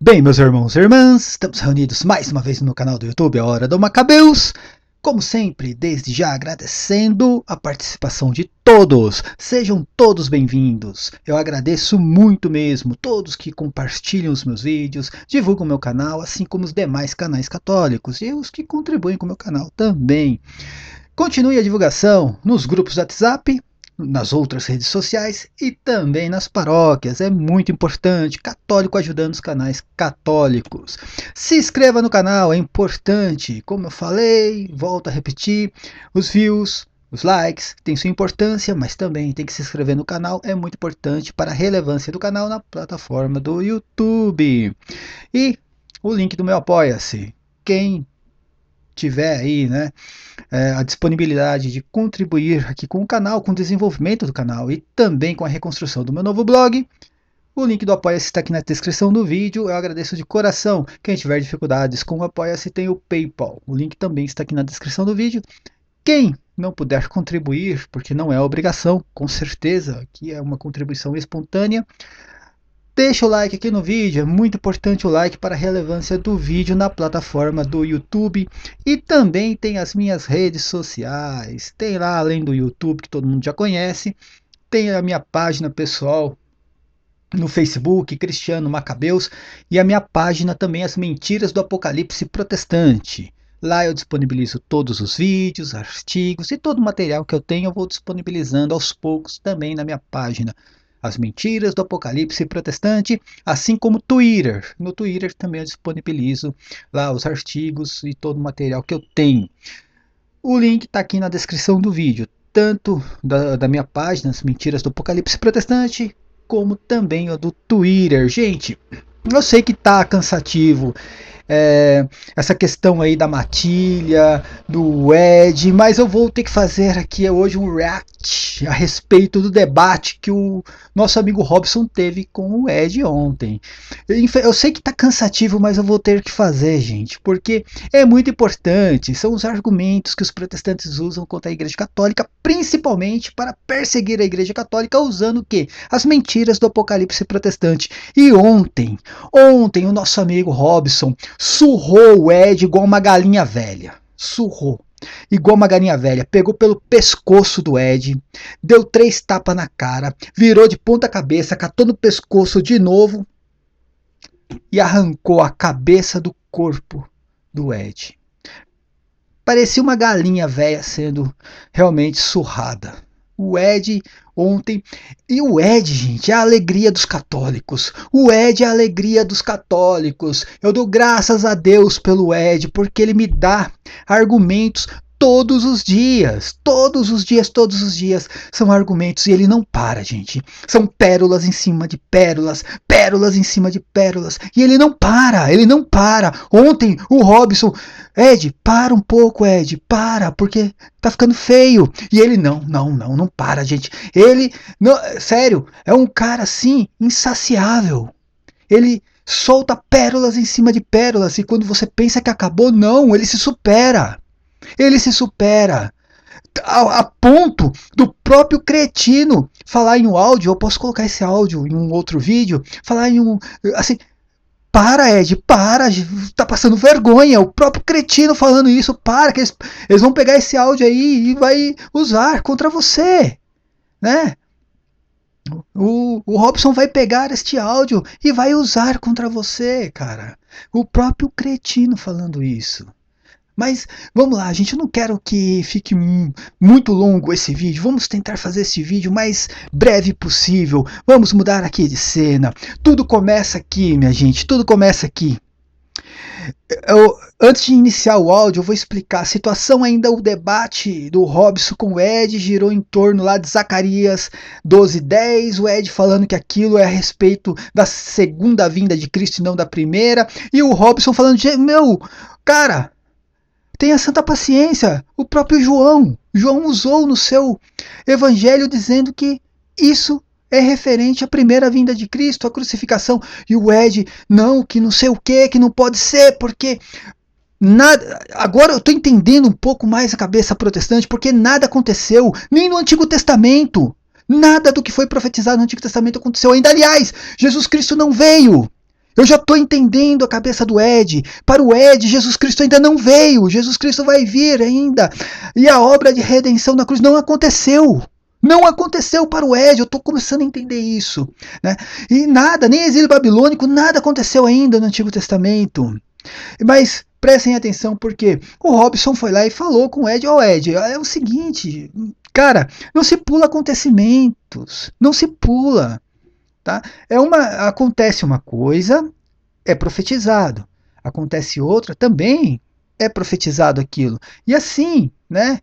Bem, meus irmãos e irmãs, estamos reunidos mais uma vez no meu canal do YouTube, a Hora do Macabeus. Como sempre, desde já agradecendo a participação de todos. Sejam todos bem-vindos. Eu agradeço muito mesmo todos que compartilham os meus vídeos, divulgam o meu canal, assim como os demais canais católicos e os que contribuem com o meu canal também. Continue a divulgação nos grupos do WhatsApp, nas outras redes sociais e também nas paróquias. É muito importante, católico ajudando os canais católicos. Se inscreva no canal, é importante. Como eu falei, volto a repetir, os views, os likes têm sua importância, mas também tem que se inscrever no canal, é muito importante para a relevância do canal na plataforma do YouTube. E o link do meu Apoia-se. Quem tiver aí, né, a disponibilidade de contribuir aqui com o canal, com o desenvolvimento do canal e também com a reconstrução do meu novo blog, o link do Apoia-se está aqui na descrição do vídeo. Eu agradeço de coração. Quem tiver dificuldades com o Apoia-se tem o PayPal. O link também está aqui na descrição do vídeo. Quem não puder contribuir, porque não é obrigação, com certeza que é uma contribuição espontânea, deixa o like aqui no vídeo, é muito importante o like para a relevância do vídeo na plataforma do YouTube. E também tem as minhas redes sociais, tem lá além do YouTube que todo mundo já conhece, tem a minha página pessoal no Facebook, Cristiano Macabeus, e a minha página também, As Mentiras do Apocalipse Protestante. Lá eu disponibilizo todos os vídeos, artigos e todo o material que eu tenho eu vou disponibilizando aos poucos também na minha página As Mentiras do Apocalipse Protestante, assim como Twitter. No Twitter também eu disponibilizo lá os artigos e todo o material que eu tenho. O link está aqui na descrição do vídeo, tanto da minha página As Mentiras do Apocalipse Protestante, como também o do Twitter. Gente, eu sei que tá cansativo essa questão aí da matilha, do Ed, mas eu vou ter que fazer aqui hoje um react a respeito do debate que o nosso amigo Robson teve com o Ed ontem. Eu sei que tá cansativo, mas eu vou ter que fazer, gente, porque é muito importante. São os argumentos que os protestantes usam contra a Igreja Católica, principalmente para perseguir a Igreja Católica, usando o quê? As mentiras do Apocalipse Protestante. E ontem o nosso amigo Robson surrou o Ed igual uma galinha velha. Surrou. Igual uma galinha velha. Pegou pelo pescoço do Ed, deu 3 tapas na cara, virou de ponta cabeça, catou no pescoço de novo e arrancou a cabeça do corpo do Ed. Parecia uma galinha velha sendo realmente surrada. O Ed ontem. E o Ed, gente, é a alegria dos católicos. O Ed é a alegria dos católicos. Eu dou graças a Deus pelo Ed, porque ele me dá argumentos todos os dias. Todos os dias, todos os dias. São argumentos e ele não para, gente. São pérolas em cima de pérolas, pérolas em cima de pérolas. E ele não para, ele não para. Ontem o Robson. Ed, para um pouco, Ed, para, porque tá ficando feio. E ele, não para, gente. Ele, não, sério, é um cara assim, insaciável. Ele solta pérolas em cima de pérolas, e quando você pensa que acabou, não, ele se supera. Ele se supera. A ponto do próprio cretino falar em um áudio, eu posso colocar esse áudio em um outro vídeo, falar em um, assim, para, Ed, para, tá passando vergonha. O próprio cretino falando isso, para, que eles vão pegar esse áudio aí e vai usar contra você, né? O Robson vai pegar este áudio e vai usar contra você, cara. O próprio cretino falando isso. Mas vamos lá, gente, eu não quero que fique muito longo esse vídeo. Vamos tentar fazer esse vídeo o mais breve possível. Vamos mudar aqui de cena. Tudo começa aqui, minha gente, tudo começa aqui. Antes de iniciar o áudio, eu vou explicar a situação ainda. O debate do Robson com o Ed girou em torno lá de Zacarias 12:10, o Ed falando que aquilo é a respeito da segunda vinda de Cristo e não da primeira, e o Robson falando, meu, cara, tenha santa paciência. O próprio João usou no seu evangelho dizendo que isso é referente à primeira vinda de Cristo, à crucificação. E o Ed, não, que não sei o que não pode ser, porque nada. Agora eu estou entendendo um pouco mais a cabeça protestante, porque nada aconteceu, nem no Antigo Testamento. Nada do que foi profetizado no Antigo Testamento aconteceu ainda. Aliás, Jesus Cristo não veio. Eu já estou entendendo a cabeça do Ed. Para o Ed, Jesus Cristo ainda não veio. Jesus Cristo vai vir ainda. E a obra de redenção na cruz não aconteceu. Não aconteceu para o Ed. Eu estou começando a entender isso. Né? E nada, nem exílio babilônico, nada aconteceu ainda no Antigo Testamento. Mas prestem atenção, porque o Robson foi lá e falou com o Ed. Ó, Ed, é o seguinte, cara, não se pula acontecimentos. Não se pula. Tá? Acontece uma coisa, é profetizado. Acontece outra, também é profetizado aquilo. E assim, né?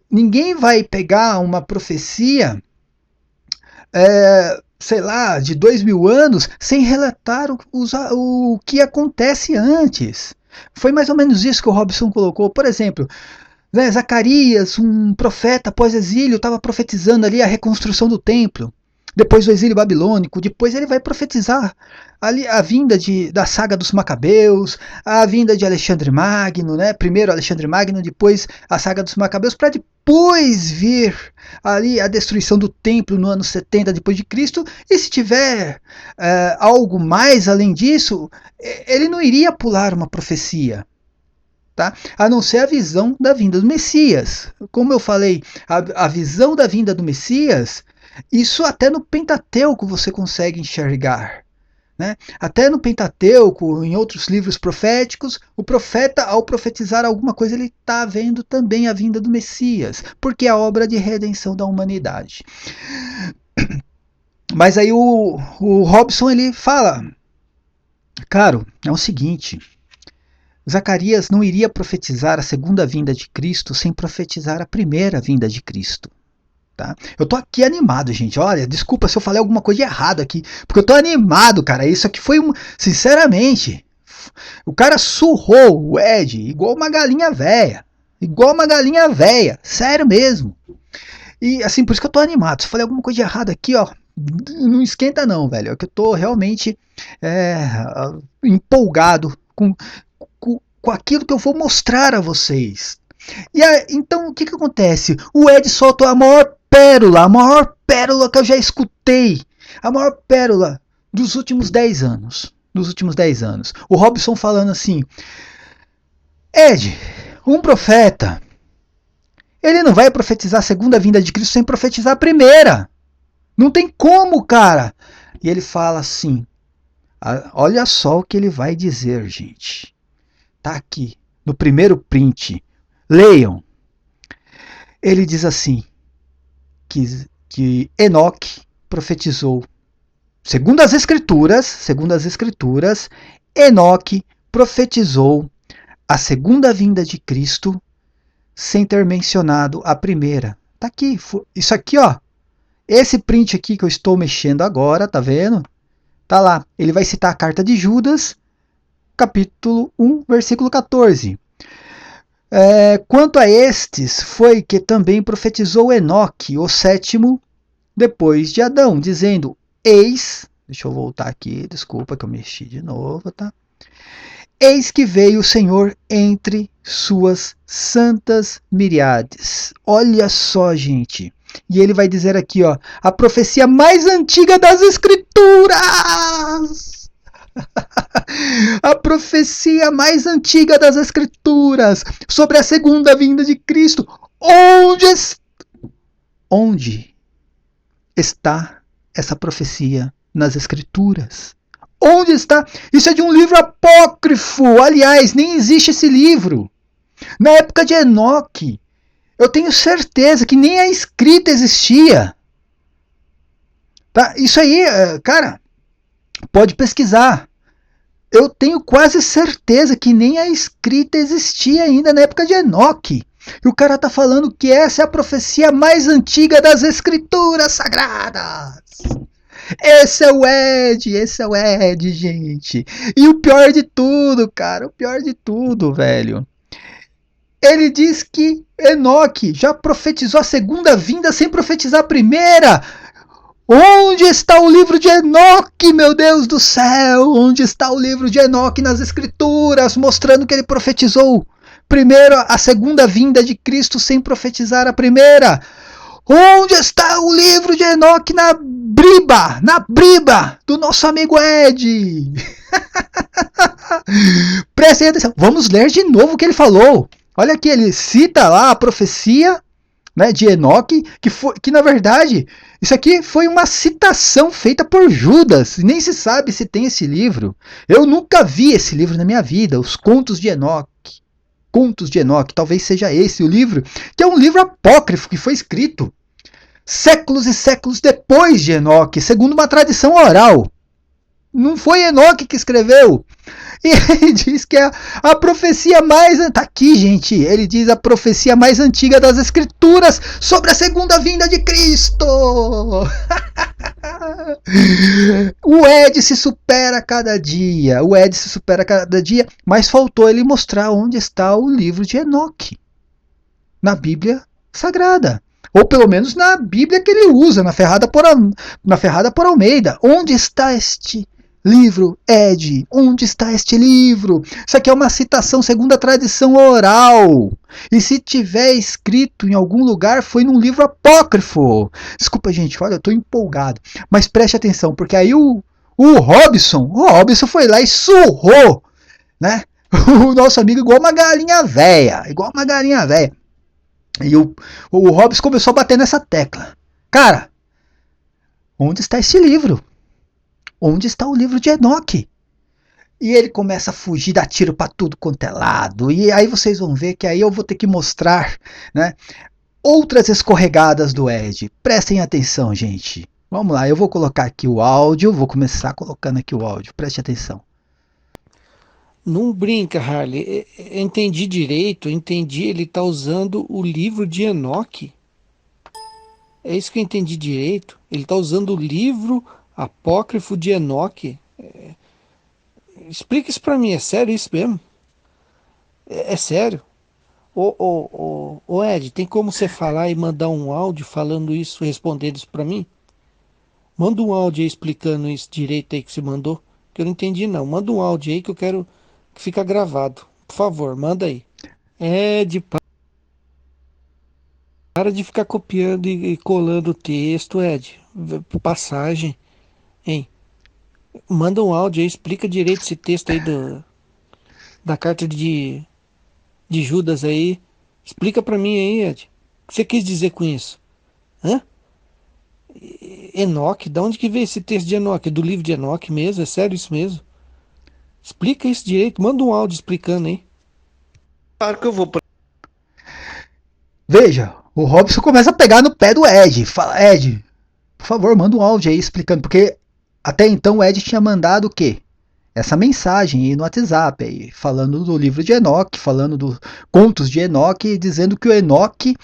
Ninguém vai pegar uma profecia, sei lá, de 2000 anos, sem relatar o que acontece antes. Foi mais ou menos isso que o Robson colocou. Por exemplo, né, Zacarias, um profeta pós-exílio, estava profetizando ali a reconstrução do templo. Depois do exílio babilônico, depois ele vai profetizar ali a vinda da saga dos Macabeus, a vinda de Alexandre Magno, né? Primeiro Alexandre Magno, depois a saga dos Macabeus, para depois vir ali a destruição do templo no ano 70 depois de Cristo. E se tiver algo mais além disso, ele não iria pular uma profecia. Tá? A não ser a visão da vinda do Messias. Como eu falei, a visão da vinda do Messias, isso até no Pentateuco você consegue enxergar. Né? Até no Pentateuco, em outros livros proféticos, o profeta, ao profetizar alguma coisa, ele está vendo também a vinda do Messias, porque é a obra de redenção da humanidade. Mas aí o Robson ele fala, caro, é o seguinte, Zacarias não iria profetizar a segunda vinda de Cristo sem profetizar a primeira vinda de Cristo. Tá? Eu tô aqui animado, gente. Olha, desculpa se eu falei alguma coisa de errado aqui, porque eu tô animado, cara. Isso aqui foi sinceramente, o cara surrou o Ed igual uma galinha velha. Igual uma galinha velha. Sério mesmo. E assim, por isso que eu tô animado. Se eu falei alguma coisa de errado aqui, ó, não esquenta não, velho. É que eu tô realmente empolgado com aquilo que eu vou mostrar a vocês. E então, o que acontece? O Ed soltou a maior pérola que eu já escutei, a maior pérola dos últimos 10 anos. O Robson falando assim, Ed, um profeta, ele não vai profetizar a segunda vinda de Cristo sem profetizar a primeira. Não tem como, cara. E ele fala assim, olha só o que ele vai dizer, gente. Tá aqui, no primeiro print. Leiam. Ele diz assim, que Enoque profetizou, segundo as escrituras, Enoque profetizou a segunda vinda de Cristo sem ter mencionado a primeira. Tá aqui, isso aqui, ó, esse print aqui que eu estou mexendo agora, tá vendo? Tá lá, ele vai citar a carta de Judas, capítulo 1, versículo 14. Quanto a estes, foi que também profetizou Enoque, o sétimo, depois de Adão, dizendo, eis, deixa eu voltar aqui, desculpa que eu mexi de novo, tá? Eis que veio o Senhor entre suas santas miríades. Olha só, gente. E ele vai dizer aqui, ó, a profecia mais antiga das Escrituras. A profecia mais antiga das Escrituras sobre a segunda vinda de Cristo. Onde está essa profecia nas Escrituras? Onde está? Isso é de um livro apócrifo. Aliás, nem existe esse livro. Na época de Enoque, eu tenho certeza que nem a escrita existia. Tá? Isso aí, cara, pode pesquisar. Eu tenho quase certeza que nem a escrita existia ainda na época de Enoque. E o cara tá falando que essa é a profecia mais antiga das Escrituras Sagradas. Esse é o Ed, gente. E o pior de tudo, cara, velho. Ele diz que Enoque já profetizou a segunda vinda sem profetizar a primeira. Onde está o livro de Enoque, meu Deus do céu? Onde está o livro de Enoque nas Escrituras, mostrando que ele profetizou primeiro a segunda vinda de Cristo sem profetizar a primeira? Onde está o livro de Enoque na na briba do nosso amigo Ed. Prestem atenção, vamos ler de novo o que ele falou. Olha aqui, ele cita lá a profecia, né, de Enoque, que na verdade, isso aqui foi uma citação feita por Judas, nem se sabe se tem esse livro. Eu nunca vi esse livro na minha vida, Os Contos de Enoque. Contos de Enoque, talvez seja esse o livro, que é um livro apócrifo que foi escrito séculos e séculos depois de Enoque, segundo uma tradição oral. Não foi Enoque que escreveu. E ele diz que é a profecia mais... Tá aqui, gente. Ele diz a profecia mais antiga das escrituras sobre a segunda vinda de Cristo. O Ed se supera a cada dia. O Ed se supera a cada dia. Mas faltou ele mostrar onde está o livro de Enoque. Na Bíblia Sagrada. Ou pelo menos na Bíblia que ele usa, na Ferrada por Almeida. Onde está este livro, Ed? Onde está este livro? Isso aqui é uma citação segundo a tradição oral. E se tiver escrito em algum lugar, foi num livro apócrifo. Desculpa, gente, olha, eu estou empolgado. Mas preste atenção, porque aí o Robson foi lá e surrou, né? O nosso amigo igual uma galinha velha. E o Hobbes começou a bater nessa tecla. Cara, onde está esse livro? Onde está o livro de Enoque? E ele começa a fugir, dar tiro para tudo quanto é lado. E aí vocês vão ver que aí eu vou ter que mostrar, né, outras escorregadas do Ed. Prestem atenção, gente. Vamos lá, eu vou colocar aqui o áudio. Vou começar colocando aqui o áudio. Preste atenção. Não brinca, Harley. Entendi direito, ele está usando o livro de Enoque. É isso que eu entendi direito. Ele está usando o livro apócrifo de Enoque. Explica isso para mim, é sério isso mesmo? É sério? Ô Ed, tem como você falar e mandar um áudio falando isso, respondendo isso para mim? Manda um áudio aí explicando isso direito aí que você mandou, que eu não entendi não. Manda um áudio aí que eu quero que fica gravado. Por favor, manda aí. Ed, para de ficar copiando e colando o texto, Ed. Passagem, hein? Manda um áudio aí, explica direito esse texto aí da carta de Judas aí. Explica pra mim aí, Ed. O que você quis dizer com isso? Hã? Enoque? Da onde que veio esse texto de Enoque? Do livro de Enoque mesmo? É sério isso mesmo? Explica isso direito. Manda um áudio explicando aí. Claro que eu vou. Veja, o Robson começa a pegar no pé do Ed. Fala, Ed, por favor, manda um áudio aí explicando. Porque até então o Ed tinha mandado o quê? Essa mensagem aí no WhatsApp, aí, falando do livro de Enoque, falando dos contos de Enoque, dizendo que o Enoque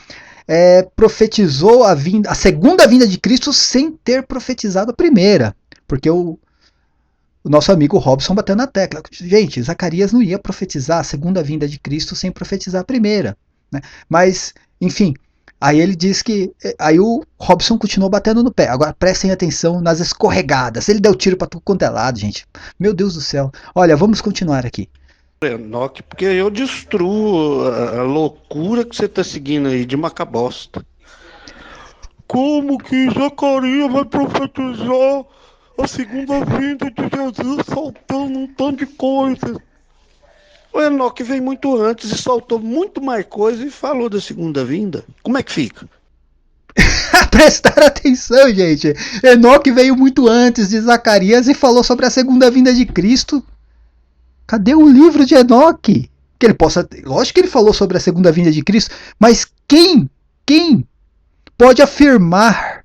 profetizou a segunda vinda de Cristo sem ter profetizado a primeira. Porque o nosso amigo Robson bateu na tecla. Gente, Zacarias não ia profetizar a segunda vinda de Cristo sem profetizar a primeira, né? Mas, enfim, aí ele diz que... Aí o Robson continuou batendo no pé. Agora prestem atenção nas escorregadas. Ele deu tiro para tudo quanto é lado, gente. Meu Deus do céu. Olha, vamos continuar aqui. Enoque, porque eu destruo a loucura que você tá seguindo aí de Macabosta. Como que Zacarias vai profetizar a segunda vinda de Jesus soltando um tanto de coisa? O Enoque veio muito antes e soltou muito mais coisa e falou da segunda vinda. Como é que fica? Prestar atenção, gente. Enoque veio muito antes de Zacarias e falou sobre a segunda vinda de Cristo. Cadê o livro de Enoque? Que ele possa... Lógico que ele falou sobre a segunda vinda de Cristo, mas quem pode afirmar,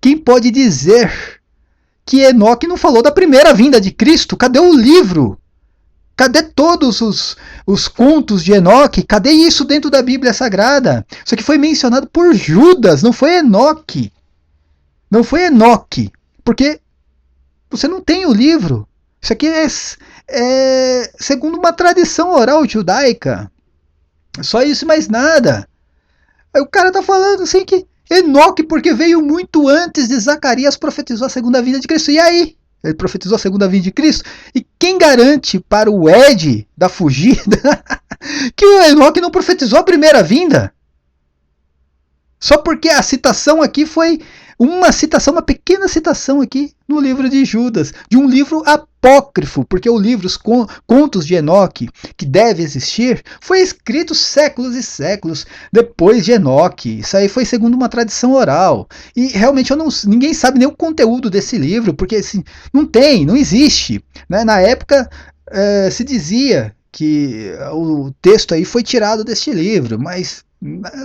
quem pode dizer que Enoque não falou da primeira vinda de Cristo? Cadê o livro? Cadê todos os contos de Enoque? Cadê isso dentro da Bíblia Sagrada? Isso aqui foi mencionado por Judas, não foi Enoque. Não foi Enoque, porque você não tem o livro. Isso aqui é segundo uma tradição oral judaica. Só isso e mais nada. Aí o cara tá falando assim que Enoque, porque veio muito antes de Zacarias, profetizou a segunda vinda de Cristo. E aí? Ele profetizou a segunda vinda de Cristo? E quem garante para o Ed da fugida que o Enoque não profetizou a primeira vinda? Só porque a citação aqui foi uma citação, uma pequena citação aqui no livro de Judas, de um livro apócrifo, porque o livro, os Contos de Enoque, que deve existir, foi escrito séculos e séculos depois de Enoque. Isso aí foi segundo uma tradição oral. E realmente ninguém sabe nem o conteúdo desse livro, porque assim, não existe. Né? Na época se dizia que o texto aí foi tirado deste livro, mas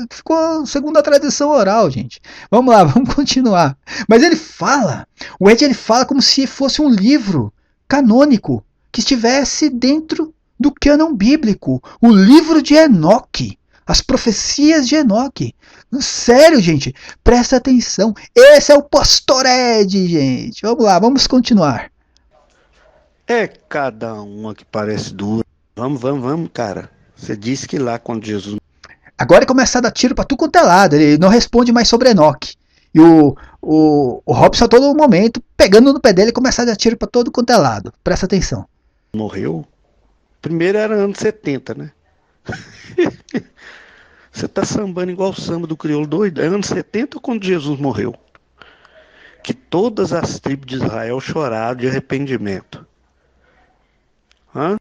ficou segundo a tradição oral, gente. Vamos lá, vamos continuar. Mas o Ed ele fala como se fosse um livro canônico que estivesse dentro do cânon bíblico, o livro de Enoque, as profecias de Enoque. Sério, gente, presta atenção. Esse é o Pastor Ed, gente. Vamos lá, vamos continuar. É cada uma que parece dura. Vamos, cara. Você disse que lá quando Jesus... Agora ele começa a dar tiro pra tudo quanto é lado. Ele não responde mais sobre Enoque. E o Robson a todo momento, pegando no pé dele, começa a dar tiro pra todo quanto é lado. Presta atenção. morreu, primeiro era anos 70, né? Você tá sambando igual o samba do crioulo doido. É anos 70 ou quando Jesus morreu? Que todas as tribos de Israel choraram de arrependimento. Hã?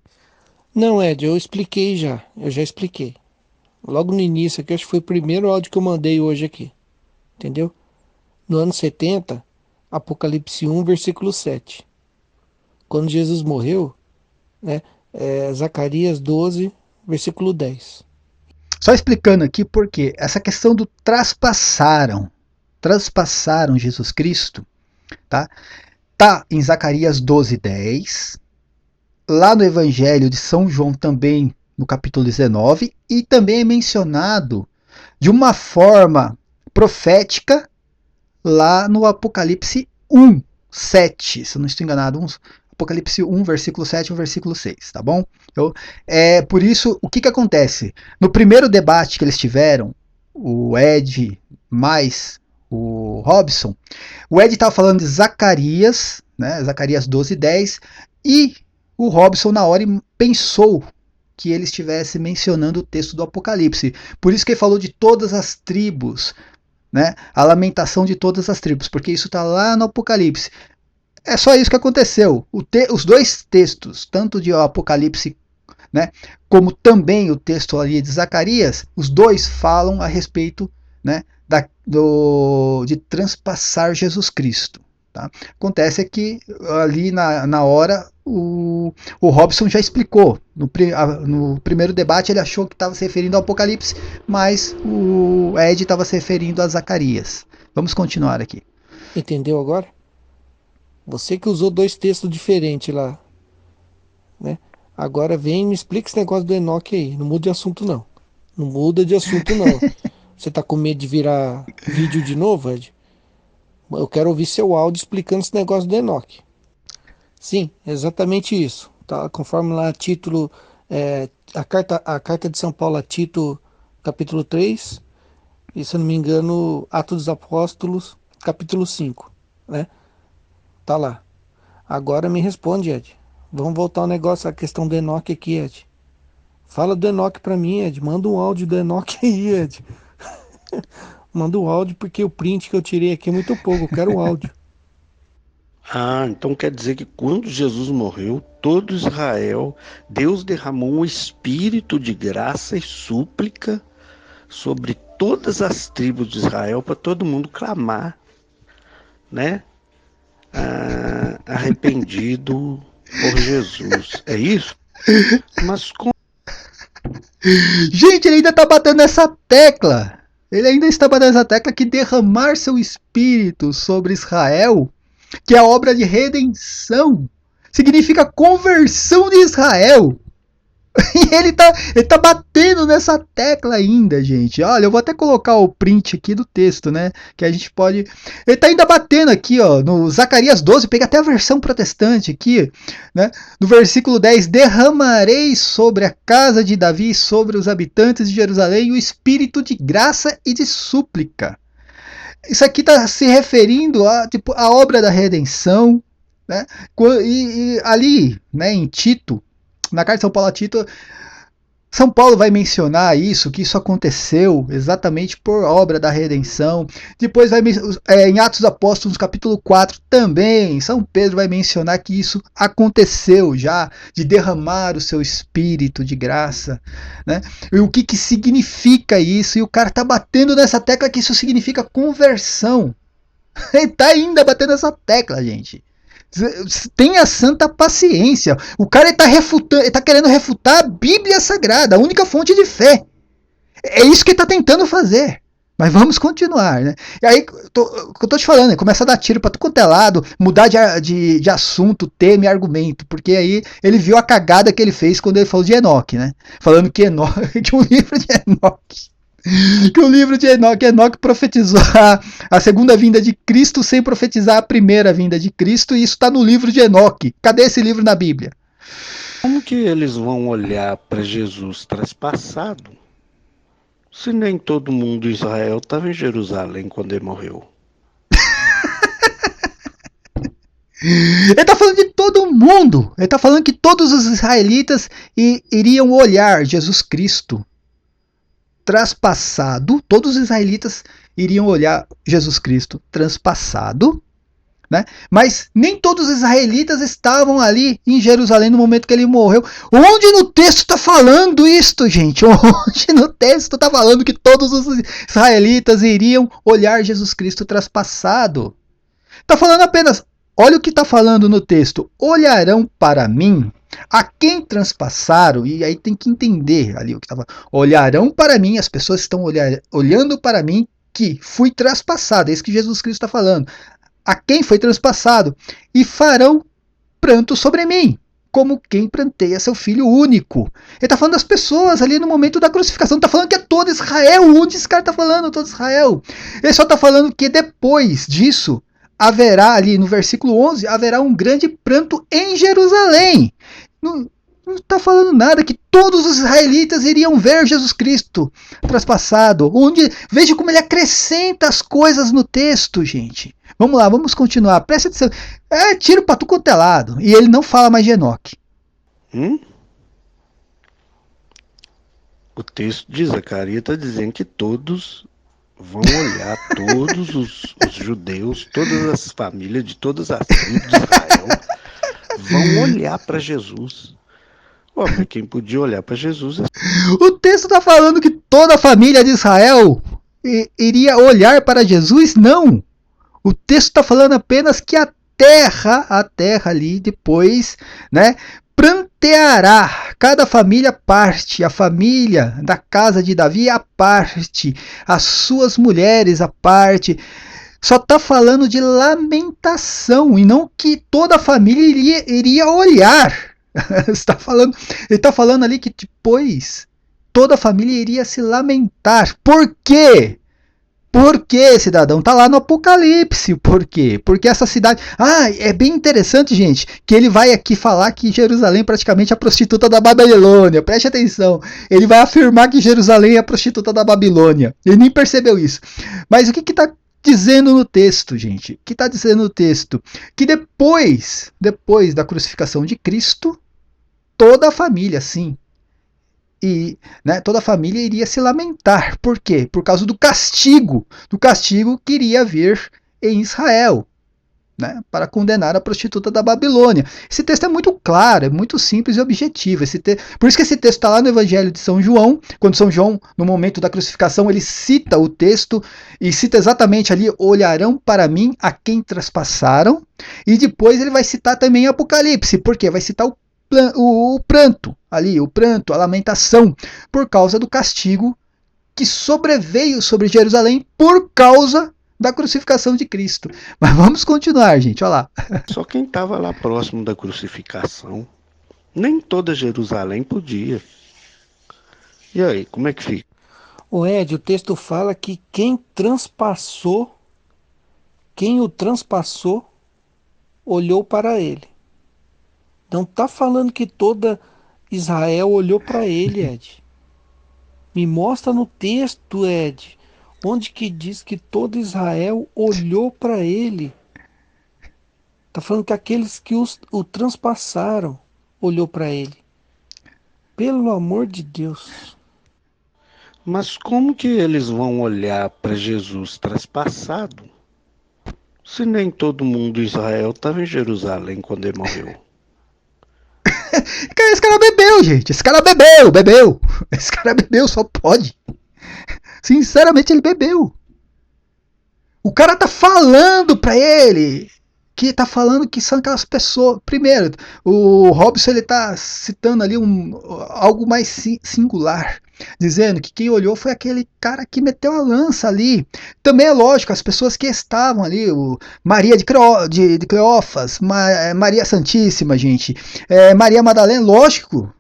Não, Ed, eu expliquei já. Eu já expliquei. Logo no início aqui, acho que foi o primeiro áudio que eu mandei hoje aqui. Entendeu? No ano 70, Apocalipse 1, versículo 7. Quando Jesus morreu, né? Zacarias 12, versículo 10. Só explicando aqui porque essa questão do transpassaram Jesus Cristo, tá em Zacarias 12:10, lá no Evangelho de São João também no capítulo 19, e também é mencionado de uma forma profética lá no Apocalipse 1:7, se eu não estou enganado, Apocalipse 1, versículo 7 e versículo 6, tá bom? Então, por isso, o que acontece? No primeiro debate que eles tiveram, o Ed mais o Robson, o Ed estava falando de Zacarias, né, Zacarias 12:10, e o Robson na hora pensou que ele estivesse mencionando o texto do Apocalipse. Por isso que ele falou de todas as tribos, né, a lamentação de todas as tribos, porque isso está lá no Apocalipse. É só isso que aconteceu. Os dois textos, tanto de Apocalipse, né, como também o texto ali de Zacarias, os dois falam a respeito, né, de transpassar Jesus Cristo. Tá? Acontece que ali na hora o Robson já explicou. No primeiro debate ele achou que estava se referindo ao Apocalipse, mas o Ed estava se referindo a Zacarias. Vamos continuar aqui. Entendeu agora? Você que usou dois textos diferentes lá, né? Agora vem e me explica esse negócio do Enoque aí. Não muda de assunto, não. Não muda de assunto, não. Você tá com medo de virar vídeo de novo, Ed? Eu quero ouvir seu áudio explicando esse negócio do Enoque. Sim, exatamente isso. Tá? Conforme lá título, a carta de São Paulo a Tito, capítulo 3, e se eu não me engano, Atos dos Apóstolos, capítulo 5, né? Tá lá. Agora me responde, Ed. Vamos voltar ao negócio, a questão do Enoque aqui, Ed. Fala do Enoque pra mim, Ed. Manda um áudio do Enoque aí, Ed. Manda um áudio porque o print que eu tirei aqui é muito pouco. Eu quero o áudio. Ah, então quer dizer que quando Jesus morreu, todo Israel, Deus derramou um espírito de graça e súplica sobre todas as tribos de Israel para todo mundo clamar, né? Arrependido por Jesus. É isso? Mas como... Gente, ele ainda está batendo nessa tecla. Ele ainda está batendo nessa tecla que derramar seu espírito sobre Israel, que é a obra de redenção, significa conversão de Israel. E ele tá batendo nessa tecla ainda, gente. Olha, eu vou até colocar o print aqui do texto, né? Que a gente pode... Ele tá ainda batendo aqui, ó, no Zacarias 12, pega até a versão protestante aqui, né? No versículo 10, derramarei sobre a casa de Davi e sobre os habitantes de Jerusalém o espírito de graça e de súplica. Isso aqui tá se referindo a, tipo, a obra da redenção, né? E ali, né, em Tito, na carta de São Paulo a Tito, São Paulo vai mencionar isso, que isso aconteceu exatamente por obra da redenção. Depois vai em Atos Apóstolos, capítulo 4, também, São Pedro vai mencionar que isso aconteceu já, de derramar o seu espírito de graça. Né? E o que significa isso? E o cara está batendo nessa tecla que isso significa conversão. Ele está ainda batendo essa tecla, gente. Tenha santa paciência. O cara está refutando, ele tá querendo refutar a Bíblia Sagrada, a única fonte de fé. É isso que ele está tentando fazer. Mas vamos continuar, né? E aí, eu tô te falando, começa a dar tiro pra tudo quanto é lado, mudar de assunto, tema e argumento, porque aí ele viu a cagada que ele fez quando ele falou de Enoque, né? Falando que que o livro de Enoque que o livro de Enoque profetizou a segunda vinda de Cristo sem profetizar a primeira vinda de Cristo, e isso está no livro de Enoque. Cadê esse livro na Bíblia? Como que eles vão olhar para Jesus traspassado se nem todo mundo de Israel estava em Jerusalém quando ele morreu? Ele está falando de todo mundo. Ele está falando que todos os israelitas iriam olhar Jesus Cristo traspassado. Todos os israelitas iriam olhar Jesus Cristo transpassado. Né? Mas nem todos os israelitas estavam ali em Jerusalém no momento que ele morreu. Onde no texto está falando isto, gente? Onde no texto está falando que todos os israelitas iriam olhar Jesus Cristo traspassado? Está falando apenas, olha o que está falando no texto: olharão para mim a quem transpassaram. E aí tem que entender ali o que estava. Olharão para mim, as pessoas estão olhando para mim que fui traspassado. É isso que Jesus Cristo está falando. A quem foi transpassado, e farão pranto sobre mim, como quem pranteia seu filho único. Ele está falando das pessoas ali no momento da crucificação, não está falando que é todo Israel. Onde esse cara está falando, todo Israel? Ele só está falando que depois disso, haverá ali no versículo 11, haverá um grande pranto em Jerusalém. Não está falando nada que todos os israelitas iriam ver Jesus Cristo traspassado. Veja como ele acrescenta as coisas no texto, gente. Vamos lá, vamos continuar. Presta atenção. É tiro pra tu quanto é lado. E ele não fala mais de Enoque. O texto de Zacarias está dizendo que todos vão olhar, todos os judeus, todas as famílias de todas as tribos de Israel vão olhar para Jesus. Mas quem podia olhar para Jesus O texto está falando que toda a família de Israel iria olhar para Jesus? Não. O texto está falando apenas que a terra ali depois, né, pranteará. Cada família parte, a família da casa de Davi a parte, as suas mulheres a parte. Só está falando de lamentação e não que toda a família iria olhar. Ele está falando ali que depois toda a família iria se lamentar. Por quê? Por que, cidadão? Tá lá no Apocalipse. Por quê? Porque essa cidade... é bem interessante, gente, que ele vai aqui falar que Jerusalém é praticamente a prostituta da Babilônia. Preste atenção. Ele vai afirmar que Jerusalém é a prostituta da Babilônia. Ele nem percebeu isso. Mas o que está dizendo no texto, gente? O que está dizendo no texto? Que depois da crucificação de Cristo, toda a família, sim, e, né, toda a família iria se lamentar. Por quê? Por causa do castigo que iria vir em Israel, né, para condenar a prostituta da Babilônia. Esse texto é muito claro, é muito simples e objetivo. Por isso que esse texto está lá no Evangelho de São João, quando São João, no momento da crucificação, ele cita o texto e cita exatamente ali: olharão para mim a quem traspassaram, e depois ele vai citar também Apocalipse. Por quê? Vai citar o pranto, ali, o pranto, a lamentação, por causa do castigo que sobreveio sobre Jerusalém por causa da crucificação de Cristo. Mas vamos continuar, gente, olha lá. Só quem estava lá próximo da crucificação, nem toda Jerusalém podia. E aí, como é que fica? O Ed, o texto fala que quem o transpassou, olhou para ele. Não está falando que toda Israel olhou para ele, Ed. Me mostra no texto, Ed, onde que diz que todo Israel olhou para ele. Está falando que aqueles que o transpassaram olhou para ele. Pelo amor de Deus. Mas como que eles vão olhar para Jesus traspassado se nem todo mundo em Israel estava em Jerusalém quando ele morreu? Esse cara bebeu, gente. Esse cara bebeu. Esse cara bebeu, só pode. Sinceramente, ele bebeu. O cara tá falando pra ele que tá falando que são aquelas pessoas. Primeiro, o Robson ele tá citando ali algo mais singular, dizendo que quem olhou foi aquele cara que meteu a lança ali. Também é lógico, as pessoas que estavam ali, Maria de Cleófas, Maria Santíssima, gente, Maria Madalena, lógico,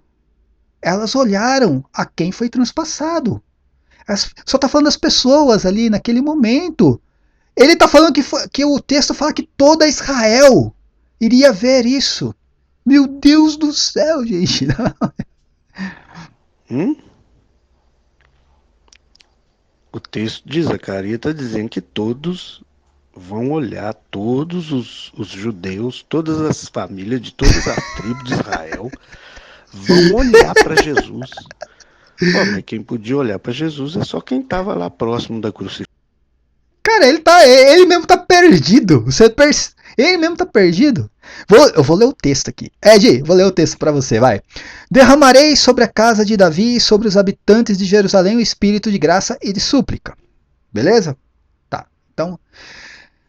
elas olharam a quem foi transpassado. Só tá falando das pessoas ali naquele momento. Ele está falando que o texto fala que toda Israel iria ver isso. Meu Deus do céu, gente. O texto de Zacarias está dizendo que todos vão olhar, todos os judeus, todas as famílias de todas as tribos de Israel vão olhar para Jesus. Pô, mas quem podia olhar para Jesus é só quem estava lá próximo da crucifixão. Cara, ele mesmo tá perdido. Ele mesmo tá perdido. Eu vou ler o texto aqui. Ed, vou ler o texto para você, vai. Derramarei sobre a casa de Davi e sobre os habitantes de Jerusalém o espírito de graça e de súplica. Beleza? Tá. Então,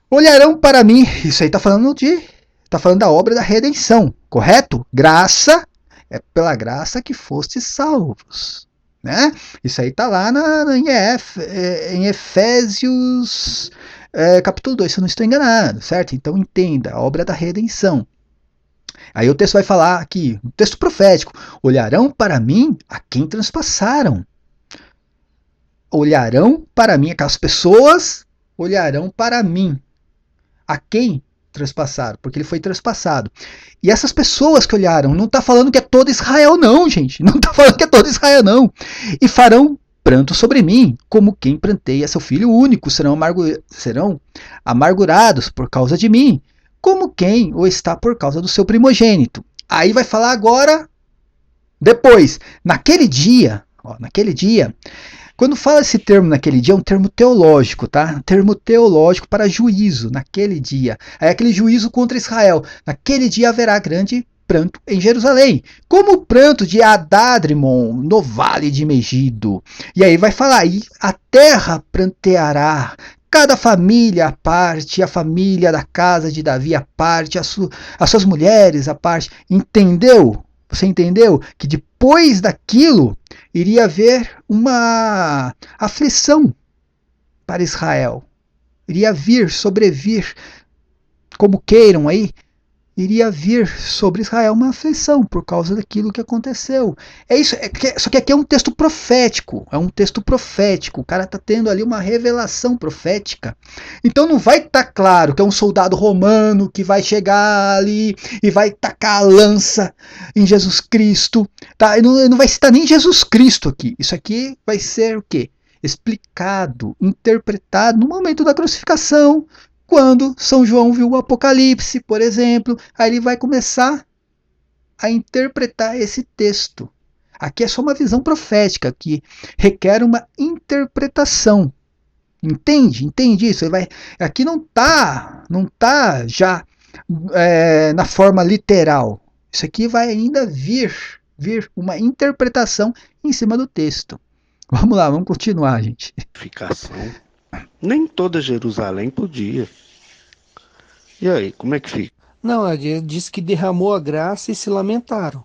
olharão para mim. Isso aí tá falando da obra da redenção, correto? Graça é pela graça que fostes salvos. Né? Isso aí está lá em Efésios capítulo 2, se eu não estou enganado, certo? Então entenda, a obra da redenção. Aí o texto vai falar aqui, um texto profético: olharão para mim a quem transpassaram. Olharão para mim, aquelas pessoas olharão para mim a quem transpassaram, porque ele foi transpassado. E essas pessoas que olharam, não está falando que é todo Israel não, gente. Não está falando que é todo Israel não. E farão pranto sobre mim, como quem pranteia seu filho único. Serão amargurados por causa de mim, como quem o está por causa do seu primogênito. Aí vai falar agora, depois, naquele dia, quando fala esse termo naquele dia, é um termo teológico, tá? Um termo teológico para juízo, naquele dia. É aquele juízo contra Israel. Naquele dia haverá grande pranto em Jerusalém, como o pranto de Adádrimon no vale de Megido. E aí vai falar, e a terra pranteará, cada família à parte, a família da casa de Davi à parte, as suas mulheres à parte. Entendeu? Você entendeu? Que depois daquilo iria haver uma aflição para Israel. Iria sobrevir, como queiram aí, iria vir sobre Israel uma aflição por causa daquilo que aconteceu. É isso, só que aqui é um texto profético, o cara está tendo ali uma revelação profética. Então não vai estar claro que é um soldado romano que vai chegar ali e vai tacar a lança em Jesus Cristo, tá? E não vai citar nem Jesus Cristo aqui. Isso aqui vai ser o quê? Explicado, interpretado no momento da crucificação. Quando São João viu o Apocalipse, por exemplo, aí ele vai começar a interpretar esse texto. Aqui é só uma visão profética, que requer uma interpretação. Entende isso? Aqui não tá já na forma literal. Isso aqui vai ainda vir uma interpretação em cima do texto. Vamos lá, vamos continuar, gente. Nem toda Jerusalém podia. E aí, como é que fica? Não, diz que derramou a graça e se lamentaram,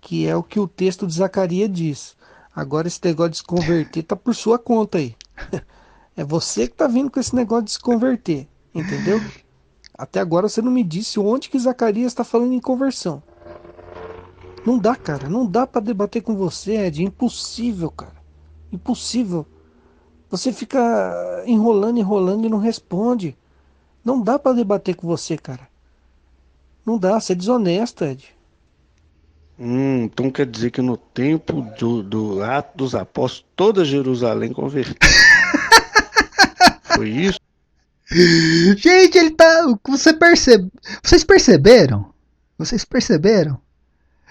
que é o que o texto de Zacarias diz. Agora esse negócio de se converter tá por sua conta aí. É você que tá vindo com esse negócio de se converter, entendeu? Até agora você não me disse onde que Zacarias está falando em conversão. Não dá, cara, não dá para debater com você, Ed, impossível, cara. Impossível. Você fica enrolando e não responde. Não dá para debater com você, cara. Não dá, você é desonesto, Ed. Então quer dizer que no tempo do Ato dos Apóstolos, toda Jerusalém converteu. Foi isso? Gente, ele tá... Vocês perceberam? Vocês perceberam?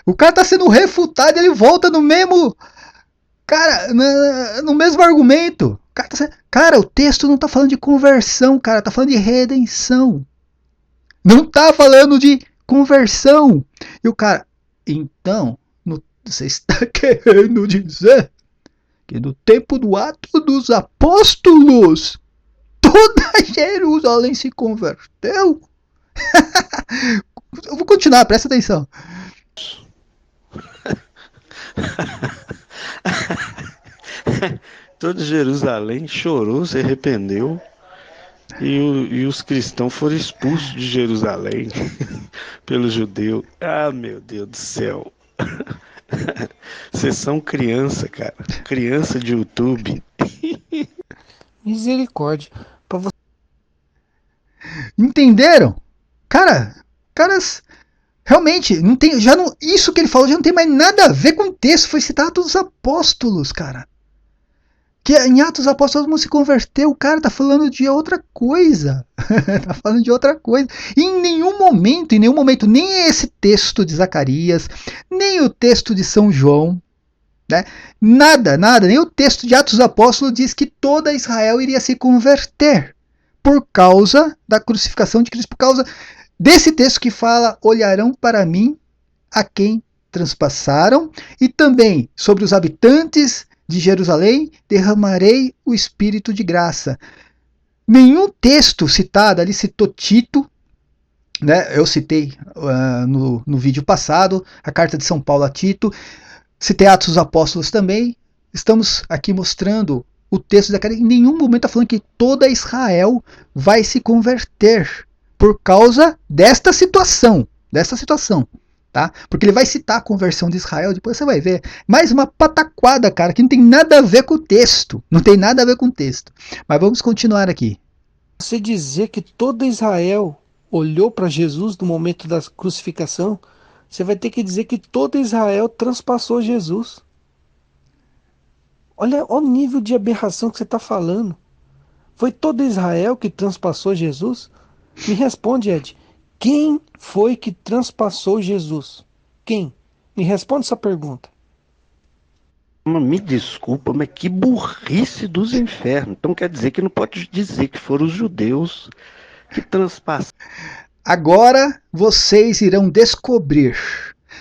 O cara tá sendo refutado e ele volta no mesmo. Cara, no mesmo argumento. Cara, o texto não tá falando de conversão, cara, tá falando de redenção. Não tá falando de conversão. E o cara, então, você está querendo dizer que no tempo do ato dos apóstolos, toda Jerusalém se converteu? Eu vou continuar, presta atenção. Toda Jerusalém chorou, se arrependeu e os cristãos foram expulsos de Jerusalém pelos judeus. Ah, meu Deus do céu. Vocês são criança, cara. Criança de YouTube. Misericórdia. Entenderam? Caras, realmente, não tem, já não, isso que ele falou já não tem mais nada a ver com o texto. Foi citado Atos dos Apóstolos, cara. Que em Atos dos Apóstolos não se converteu, o cara tá falando de outra coisa. Tá falando de outra coisa. E em nenhum momento, nem esse texto de Zacarias, nem o texto de São João, né? Nada, nem o texto de Atos dos Apóstolos diz que toda Israel iria se converter por causa da crucificação de Cristo, por causa desse texto que fala: olharão para mim a quem transpassaram, e também sobre os habitantes de Jerusalém derramarei o Espírito de graça. Nenhum texto citado, ali citou Tito, né? Eu citei no vídeo passado a carta de São Paulo a Tito, citei Atos dos Apóstolos também. Estamos aqui mostrando o texto da Zacarias. Em nenhum momento está falando que toda Israel vai se converter por causa desta situação. Tá? Porque ele vai citar a conversão de Israel, depois você vai ver. Mais uma pataquada, cara, que não tem nada a ver com o texto. Não tem nada a ver com o texto. Mas vamos continuar aqui. Você dizer que toda Israel olhou para Jesus no momento da crucificação, você vai ter que dizer que toda Israel transpassou Jesus. Olha o nível de aberração que você está falando. Foi toda Israel que transpassou Jesus? Me responde, Ed. Quem foi que transpassou Jesus? Quem? Me responde essa pergunta. Me desculpa, mas que burrice dos infernos. Então quer dizer que não pode dizer que foram os judeus que transpassaram. Agora vocês irão descobrir.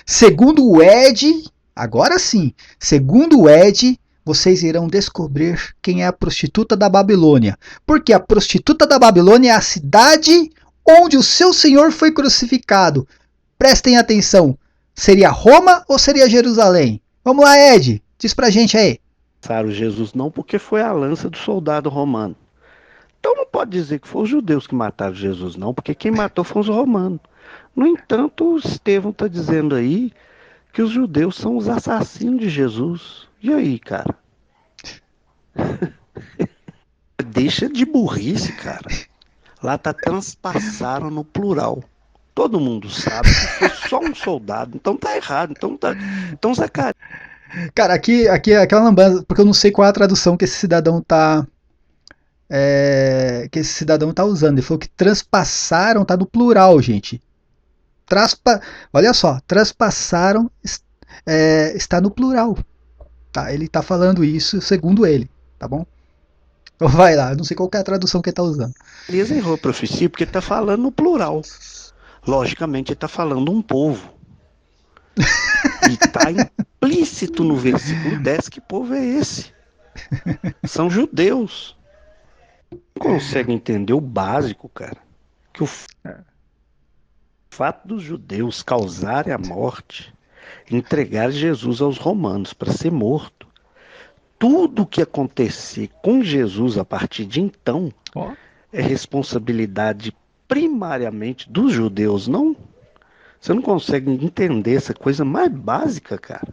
Segundo o Ed, agora sim, segundo o Ed, vocês irão descobrir quem é a prostituta da Babilônia. Porque a prostituta da Babilônia é a cidade onde o seu Senhor foi crucificado. Prestem atenção. Seria Roma ou seria Jerusalém? Vamos lá, Ed. Diz pra gente aí. Jesus não, porque foi a lança do soldado romano. Então não pode dizer que foram os judeus que mataram Jesus, não, porque quem matou foram os romanos. No entanto, o Estevão está dizendo aí que os judeus são os assassinos de Jesus. E aí, cara? Deixa de burrice, cara. Lá tá transpassaram no plural. Todo mundo sabe que foi só um soldado. Então tá errado. Então Zacarias. Cara, aqui é aquela lambança, porque eu não sei qual é a tradução que esse cidadão tá usando. Ele falou que transpassaram, tá no plural, gente. Olha só, transpassaram está no plural. Tá? Ele tá falando isso segundo ele, tá bom? Então vai lá, eu não sei qual é a tradução que ele tá usando. Elias errou a profecia porque ele tá falando no plural. Logicamente ele tá falando um povo. E tá implícito no versículo 10 que povo é esse. São judeus. Não consegue entender o básico, cara. Que o fato dos judeus causarem a morte, entregar Jesus aos romanos para ser morto, tudo o que acontecer com Jesus a partir de então é responsabilidade primariamente dos judeus, não? Você não consegue entender essa coisa mais básica, cara?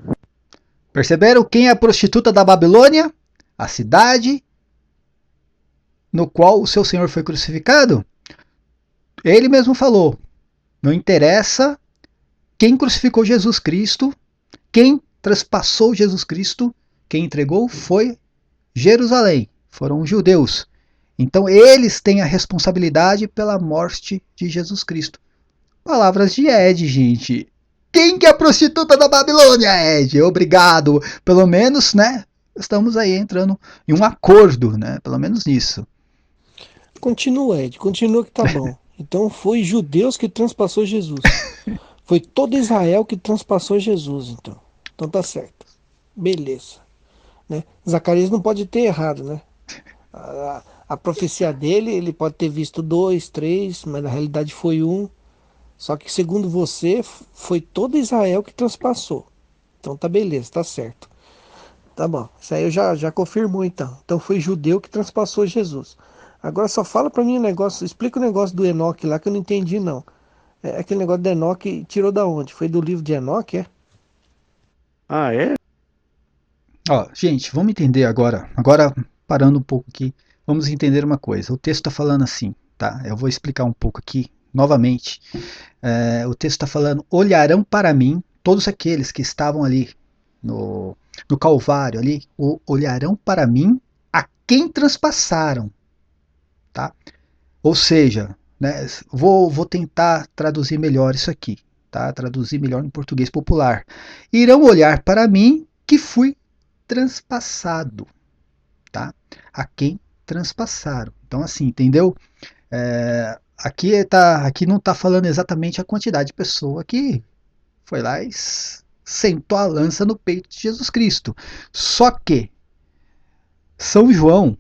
Perceberam quem é a prostituta da Babilônia? A cidade no qual o seu Senhor foi crucificado? Ele mesmo falou: não interessa quem crucificou Jesus Cristo, quem transpassou Jesus Cristo, quem entregou foi Jerusalém, foram os judeus. Então eles têm a responsabilidade pela morte de Jesus Cristo. Palavras de Ed, gente. Quem que é a prostituta da Babilônia, Ed? Obrigado. Pelo menos, né? Estamos aí entrando em um acordo, né? Pelo menos nisso. Continua, Ed, continua que tá bom. Então foi judeus que transpassou Jesus. Foi todo Israel que transpassou Jesus, então. Então tá certo. Beleza. Né? Zacarias não pode ter errado, né? A profecia dele, ele pode ter visto dois, três, mas na realidade foi um. Só que segundo você, foi todo Israel que transpassou. Então tá beleza, tá certo. Tá bom, isso aí eu já confirmou então. Então foi judeu que transpassou Jesus. Agora só fala pra mim um negócio, explica o negócio do Enoque lá que eu não entendi não. É aquele negócio do Enoque tirou da onde? Foi do livro de Enoque, é? Ah, é? Ó, gente, vamos entender agora. Agora, parando um pouco aqui, vamos entender uma coisa. O texto está falando assim, tá? Eu vou explicar um pouco aqui, novamente. O texto está falando: olharão para mim todos aqueles que estavam ali no Calvário, ali, olharão para mim a quem transpassaram, tá? Ou seja, né, vou tentar traduzir melhor isso aqui, tá? Traduzir melhor em português popular. Irão olhar para mim que fui transpassado, tá? A quem transpassaram. Então, assim, entendeu? Aqui não está falando exatamente a quantidade de pessoa que foi lá e sentou a lança no peito de Jesus Cristo. Só que São João,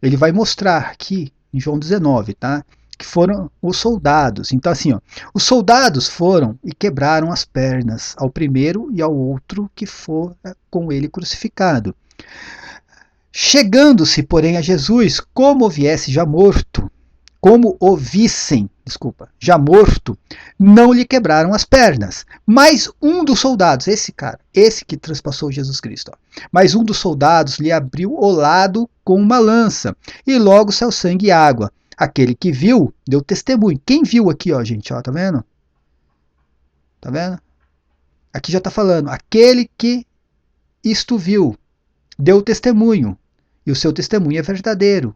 ele vai mostrar aqui em João 19, tá? Que foram os soldados. Então, assim, ó, os soldados foram e quebraram as pernas ao primeiro e ao outro que for com ele crucificado. Chegando-se, porém, a Jesus, como viesse já morto, como o vissem, já morto, não lhe quebraram as pernas. Mas um dos soldados, esse cara, esse que transpassou Jesus Cristo, ó, mas um dos soldados lhe abriu o lado com uma lança, e logo saiu sangue e água. Aquele que viu, deu testemunho. Quem viu aqui, ó, gente, ó, tá vendo? Tá vendo? Aqui já tá falando, aquele que isto viu, deu testemunho, e o seu testemunho é verdadeiro.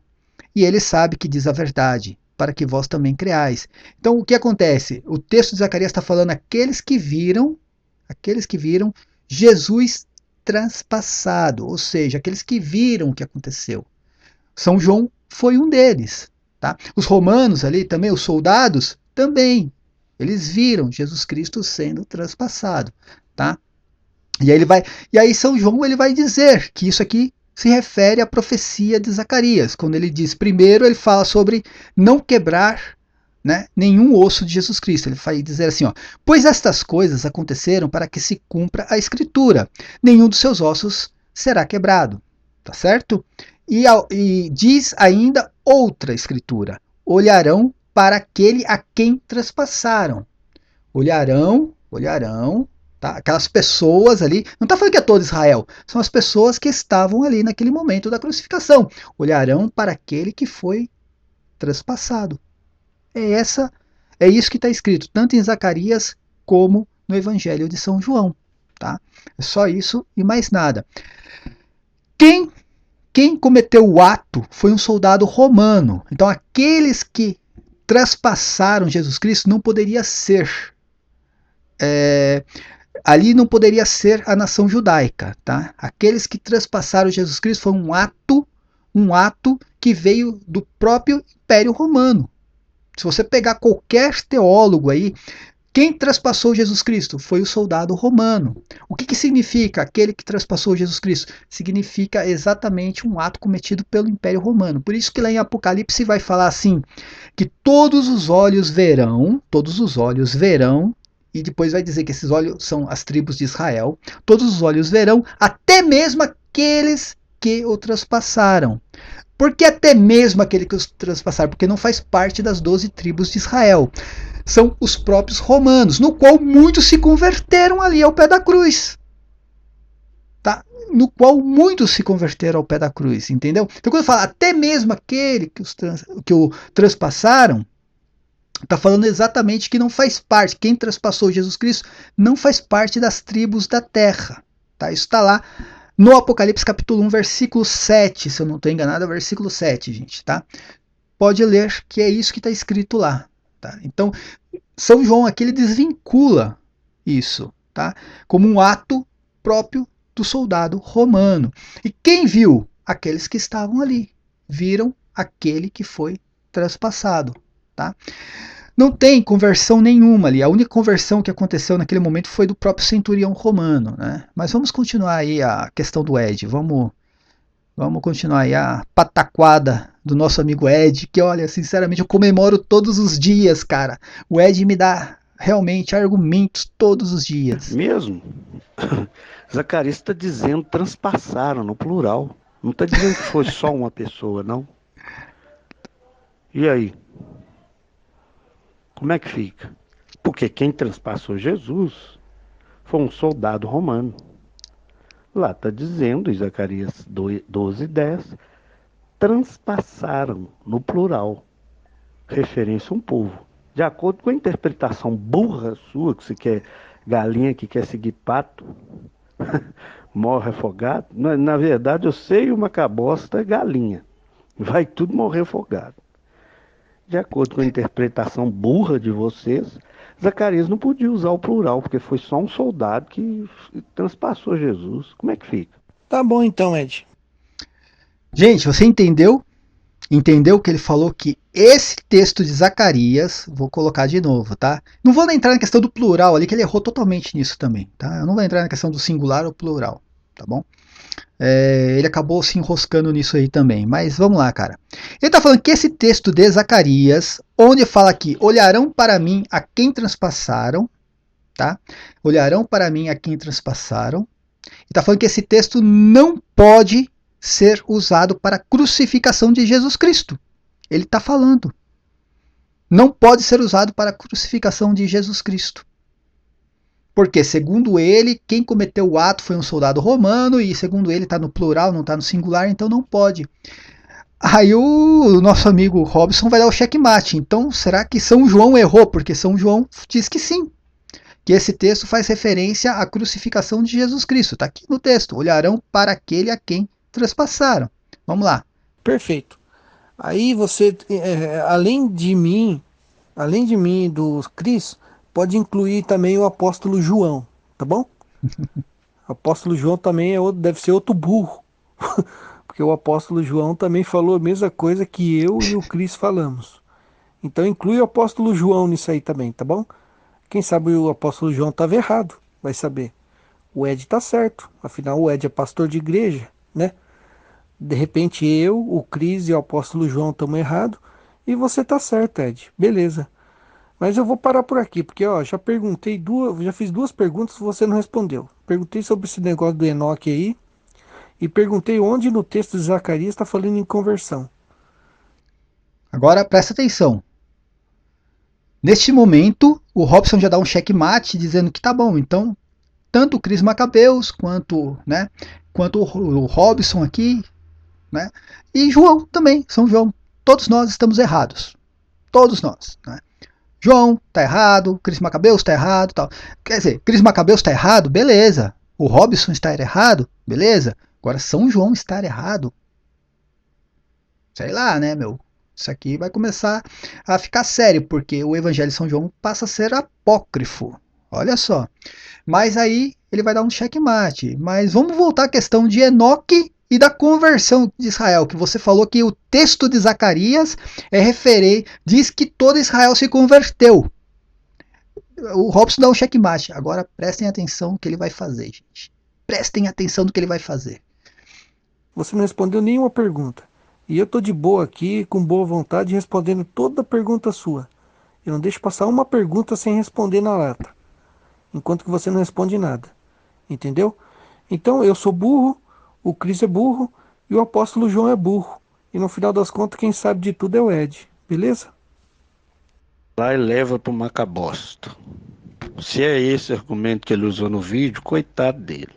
E ele sabe que diz a verdade, para que vós também creais. Então, o que acontece? O texto de Zacarias está falando aqueles que viram Jesus transpassado, ou seja, aqueles que viram o que aconteceu. São João foi um deles, tá? Os romanos ali também, os soldados também, eles viram Jesus Cristo sendo transpassado, tá? E aí São João ele vai dizer que isso aqui se refere à profecia de Zacarias, quando ele diz, primeiro ele fala sobre não quebrar, né, nenhum osso de Jesus Cristo. Ele vai dizer assim, ó, pois estas coisas aconteceram para que se cumpra a escritura, nenhum dos seus ossos será quebrado, tá certo? E diz ainda outra escritura, olharão para aquele a quem traspassaram. Olharão, tá? Aquelas pessoas ali, não está falando que é todo Israel, são as pessoas que estavam ali naquele momento da crucificação. Olharão para aquele que foi transpassado. É isso que está escrito, tanto em Zacarias como no Evangelho de São João. Tá? É só isso e mais nada. Quem cometeu o ato foi um soldado romano. Então aqueles que traspassaram Jesus Cristo não poderia ser ali não poderia ser a nação judaica, tá? Aqueles que transpassaram Jesus Cristo foi um ato que veio do próprio Império Romano. Se você pegar qualquer teólogo aí, quem traspassou Jesus Cristo foi o soldado romano. O que significa aquele que traspassou Jesus Cristo? Significa exatamente um ato cometido pelo Império Romano. Por isso que lá em Apocalipse vai falar assim, que todos os olhos verão, e depois vai dizer que esses olhos são as tribos de Israel, todos os olhos verão, até mesmo aqueles que o traspassaram. Por que até mesmo aquele que os traspassaram? Porque não faz parte das 12 tribos de Israel. São os próprios romanos, no qual muitos se converteram ali ao pé da cruz. Tá? No qual muitos se converteram ao pé da cruz, entendeu? Então quando fala até mesmo aquele que o transpassaram, está falando exatamente que não faz parte, quem traspassou Jesus Cristo não faz parte das tribos da terra. Tá? Isso está lá no Apocalipse capítulo 1, versículo 7, se eu não estou enganado, é o versículo 7, gente. Tá? Pode ler que é isso que está escrito lá. Tá? Então, São João aqui ele desvincula isso, tá? Como um ato próprio do soldado romano. E quem viu? Aqueles que estavam ali. Viram aquele que foi transpassado, tá? Não tem conversão nenhuma ali. A única conversão que aconteceu naquele momento foi do próprio centurião romano, né? Mas vamos continuar aí a questão do Ed. Vamos continuar aí a pataquada do nosso amigo Ed, que olha, sinceramente eu comemoro todos os dias, cara. O Ed me dá realmente argumentos todos os dias. Mesmo? Zacarias está dizendo transpassaram no plural. Não está dizendo que foi só uma pessoa, não. E aí? Como é que fica? Porque quem transpassou Jesus foi um soldado romano. Lá está dizendo, em Zacarias 12:10, transpassaram no plural, referência a um povo. De acordo com a interpretação burra sua, que você quer galinha que quer seguir pato, morre afogado. Na verdade, eu sei uma cabosta é galinha. Vai tudo morrer afogado. De acordo com a interpretação burra de vocês, Zacarias não podia usar o plural, porque foi só um soldado que transpassou Jesus. Como é que fica? Tá bom então, Ed. Gente, você entendeu? Entendeu que ele falou que esse texto de Zacarias, vou colocar de novo, tá? Não vou entrar na questão do plural ali, que ele errou totalmente nisso também, tá? Eu não vou entrar na questão do singular ou plural, tá bom? Ele acabou se enroscando nisso aí também, mas vamos lá, cara. Ele tá falando que esse texto de Zacarias, onde fala aqui, olharão para mim a quem transpassaram, tá? Olharão para mim a quem transpassaram. Ele tá falando que esse texto não pode ser usado para a crucificação de Jesus Cristo. Ele está falando. Não pode ser usado para a crucificação de Jesus Cristo. Porque, segundo ele, quem cometeu o ato foi um soldado romano, e segundo ele está no plural, não está no singular, então não pode. Aí o nosso amigo Robson vai dar o checkmate. Então, será que São João errou? Porque São João diz que sim. Que esse texto faz referência à crucificação de Jesus Cristo. Está aqui no texto. Olharão para aquele a quem transpassaram. Vamos lá. Perfeito. Aí você, além de mim e do Cris, pode incluir também o apóstolo João, tá bom? O apóstolo João também deve ser outro burro. Porque o apóstolo João também falou a mesma coisa que eu e o Cris falamos. Então inclui o apóstolo João nisso aí também, tá bom? Quem sabe o apóstolo João estava errado, vai saber. O Ed tá certo, afinal o Ed é pastor de igreja, né? De repente eu, o Cris e o apóstolo João estamos errados e você tá certo, Ed. Beleza. Mas eu vou parar por aqui, porque ó, já fiz duas perguntas e você não respondeu. Perguntei sobre esse negócio do Enoque aí e perguntei onde no texto de Zacarias está falando em conversão. Agora presta atenção. Neste momento, o Robson já dá um checkmate dizendo que tá bom. Então, tanto o Cris Macabeus quanto o Robson aqui, né? E João também, São João. Todos nós estamos errados. Todos nós, né? João tá errado, Cris Macabeus tá errado, tal. Quer dizer, Cris Macabeus tá errado, beleza. O Robson está errado, beleza. Agora São João estar errado, sei lá, né, meu? Isso aqui vai começar a ficar sério, porque o Evangelho de São João passa a ser apócrifo. Olha só. Mas aí ele vai dar um checkmate. Mas vamos voltar à questão de Enoque e da conversão de Israel, que você falou que o texto de Zacarias diz que todo Israel se converteu. O Robson dá um checkmate. Agora prestem atenção no que ele vai fazer, gente. Prestem atenção no que ele vai fazer. Você não respondeu nenhuma pergunta. E eu tô de boa aqui, com boa vontade, respondendo toda pergunta sua. Eu não deixo passar uma pergunta sem responder na lata. Enquanto que você não responde nada. Entendeu? Então eu sou burro, o Cris é burro e o apóstolo João é burro. E no final das contas, quem sabe de tudo é o Ed. Beleza? Lá e leva pro macabosta. Se é esse argumento que ele usou no vídeo, coitado dele.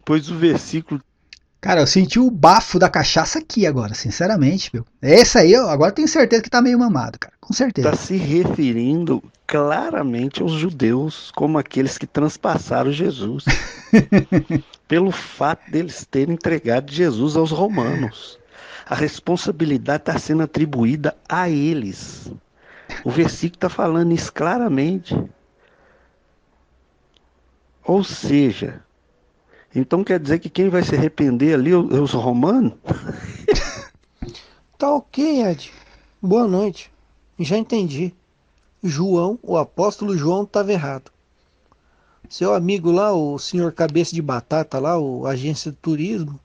Pois o versículo. Cara, eu senti o bafo da cachaça aqui agora, sinceramente, meu. Esse aí, eu agora tenho certeza que tá meio mamado, cara. Com certeza. Está se referindo claramente aos judeus como aqueles que transpassaram Jesus. Pelo fato deles terem entregado Jesus aos romanos. A responsabilidade está sendo atribuída a eles. O versículo está falando isso claramente. Ou seja, então quer dizer que quem vai se arrepender ali é os romanos? Tá ok, Ed. Boa noite. Já entendi. João, o apóstolo João, estava errado. Seu amigo lá, o senhor Cabeça de Batata lá, o agência de turismo,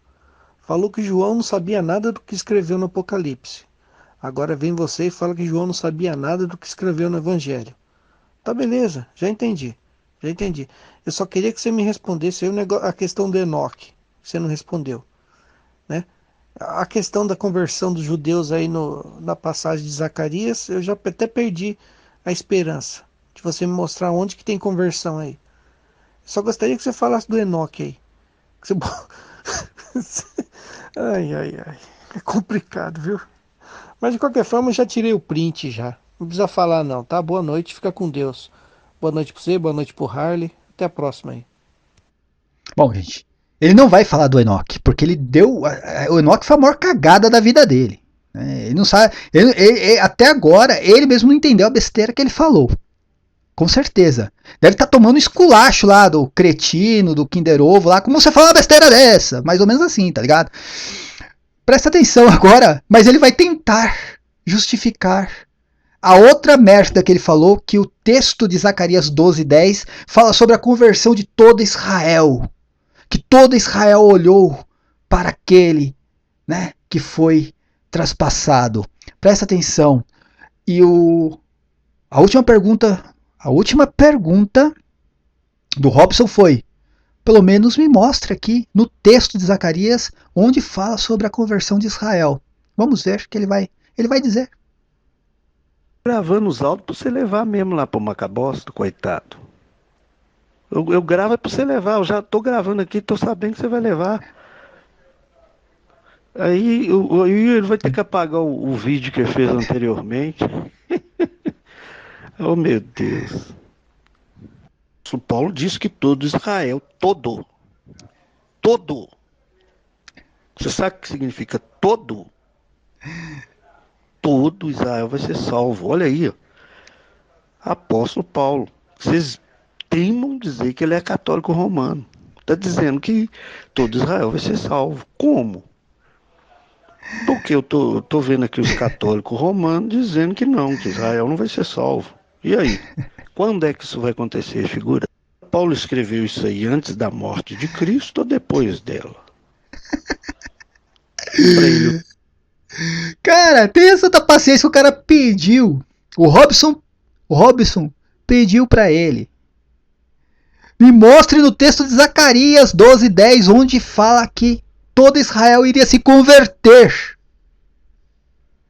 falou que João não sabia nada do que escreveu no Apocalipse. Agora vem você e fala que João não sabia nada do que escreveu no Evangelho. Tá beleza, já entendi. Já entendi. Eu só queria que você me respondesse aí a questão do Enoque. Você não respondeu, né? A questão da conversão dos judeus aí na passagem de Zacarias, eu já até perdi a esperança de você me mostrar onde que tem conversão aí. Só gostaria que você falasse do Enoque aí. Que você... ai, ai, ai. É complicado, viu? Mas de qualquer forma, eu já tirei o print já. Não precisa falar não, tá? Boa noite, fica com Deus. Boa noite pra você, boa noite pro Harley. Até a próxima aí. Bom, gente, ele não vai falar do Enoque, porque ele deu. O Enoque foi a maior cagada da vida dele. Né? Ele não sabe. Até agora, ele mesmo não entendeu a besteira que ele falou. Com certeza. Deve estar tomando esculacho lá do cretino, do Kinder Ovo lá. Como você fala uma besteira dessa? Mais ou menos assim, tá ligado? Presta atenção agora, mas ele vai tentar justificar a outra merda que ele falou, que o texto de Zacarias 12:10 fala sobre a conversão de todo Israel. Que todo Israel olhou para aquele, né, que foi traspassado. Presta atenção. E a última pergunta do Robson foi: pelo menos me mostre aqui no texto de Zacarias onde fala sobre a conversão de Israel. Vamos ver o que ele vai dizer. Gravando os áudios pra você levar mesmo lá pro Macabosto, coitado. Eu gravo é pra você levar, eu já tô gravando aqui, tô sabendo que você vai levar. Aí ele vai ter que apagar o vídeo que ele fez anteriormente. Oh, meu Deus. O Paulo disse que todo Israel, todo. Você sabe o que significa todo? Todo Israel vai ser salvo. Olha aí, ó. Apóstolo Paulo. Vocês teimam dizer que ele é católico romano. Está dizendo que todo Israel vai ser salvo. Como? Porque eu tô vendo aqui os católicos romanos dizendo que não, que Israel não vai ser salvo. E aí? Quando é que isso vai acontecer, figura? Paulo escreveu isso aí antes da morte de Cristo ou depois dela? Pra ele. Cara, tem essa paciência que o cara pediu. O Robson pediu para ele: me mostre no texto de Zacarias 12:10 onde fala que todo Israel iria se converter.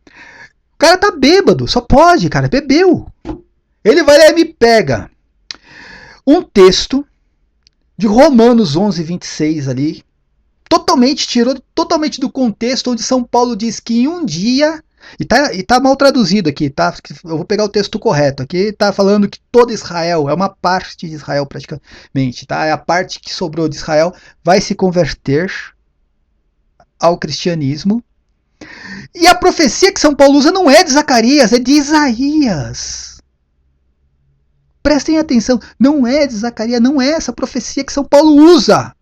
O cara tá bêbado, só pode, cara, bebeu. Ele vai lá e me pega um texto de Romanos 11:26 ali, tirou totalmente do contexto, onde São Paulo diz que em um dia, e tá mal traduzido aqui, tá? Eu vou pegar o texto correto. Aqui tá falando que todo Israel, é uma parte de Israel praticamente, tá? É a parte que sobrou de Israel, vai se converter ao cristianismo. E a profecia que São Paulo usa não é de Zacarias, é de Isaías. Prestem atenção, não é de Zacarias, não é essa profecia que São Paulo usa.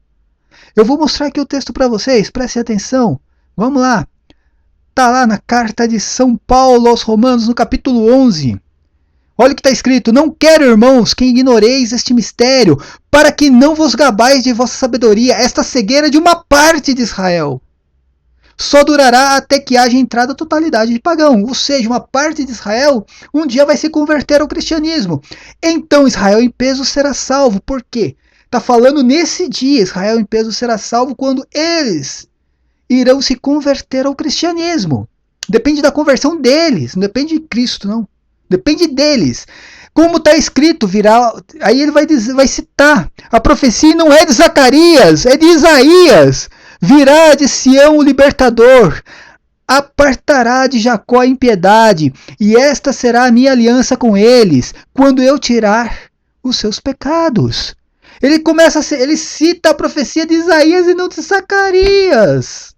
Eu vou mostrar aqui o texto para vocês, prestem atenção. Vamos lá. Está lá na carta de São Paulo aos Romanos, no capítulo 11. Olha o que está escrito: não quero, irmãos, que ignoreis este mistério, para que não vos gabais de vossa sabedoria, esta cegueira de uma parte de Israel. Só durará até que haja entrada a totalidade de pagão, ou seja, uma parte de Israel um dia vai se converter ao cristianismo. Então Israel em peso será salvo. Por quê? Está falando nesse dia, Israel em peso será salvo quando eles irão se converter ao cristianismo. Depende da conversão deles, não depende de Cristo, não. Depende deles. Como está escrito, virá. Aí ele vai citar. A profecia não é de Zacarias, é de Isaías. Virá de Sião o libertador, apartará de Jacó a impiedade, e esta será a minha aliança com eles, quando eu tirar os seus pecados. Ele cita a profecia de Isaías e não de Zacarias.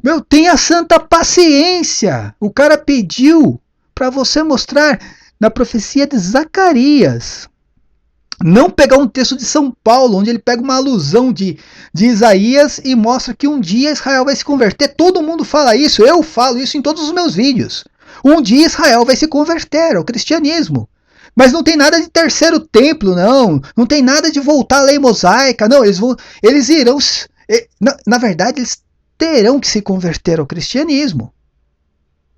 Meu, tenha santa paciência. O cara pediu para você mostrar na profecia de Zacarias. Não pegar um texto de São Paulo, onde ele pega uma alusão de Isaías e mostra que um dia Israel vai se converter. Todo mundo fala isso, eu falo isso em todos os meus vídeos. Um dia Israel vai se converter ao cristianismo. Mas não tem nada de terceiro templo, não. Não tem nada de voltar à lei mosaica. Não, eles irão... Na verdade, eles terão que se converter ao cristianismo.